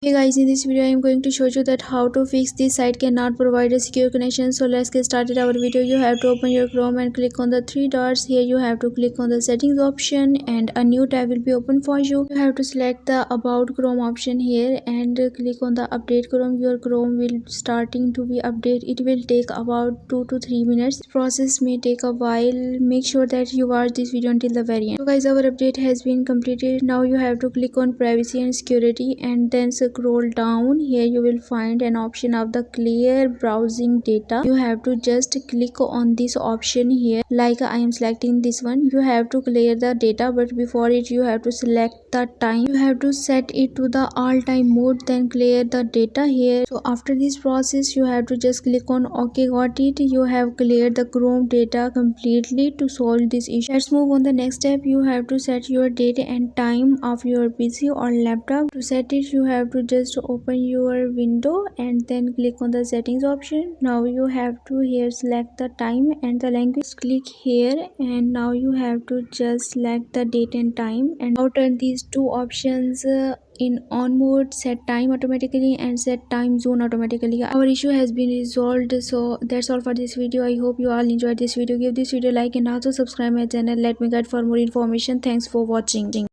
Hey guys, in this video I am going to show you that how to fix this site cannot provide a secure connection. So let's get started our video. You have to open your Chrome and click on the three dots. Here you have to click on the settings option and a new tab will be open for you. You have to select the about Chrome option here and click on the update Chrome. Your Chrome will starting to be update. It will take about 2 to 3 minutes. This process may take a while. Make sure that you watch this video until the very end. So guys, our update has been completed. Now you have to click on privacy and security and then scroll down. Here you will find an option of the clear browsing data. You have to just click on this option here. Like I am selecting this one. You have to clear the data, but before it you have to select the time. You have to set it to the all time mode, then clear the data here. So after this process you have to just click on OK, got it. You have cleared the Chrome data completely to solve this issue. Let's move on the next step. You have to set your date and time of your PC or laptop. To set it you have to just open your window and then click on the settings option. Now you have to here select the time and the language. Click here and now you have to just select the date and time and now turn these two options in on mode. Set time automatically and set time zone automatically. Our issue has been resolved. So that's all for this video. I hope you all enjoyed this video. Give this video a like and also subscribe my channel. Let me guide for more information. Thanks for watching.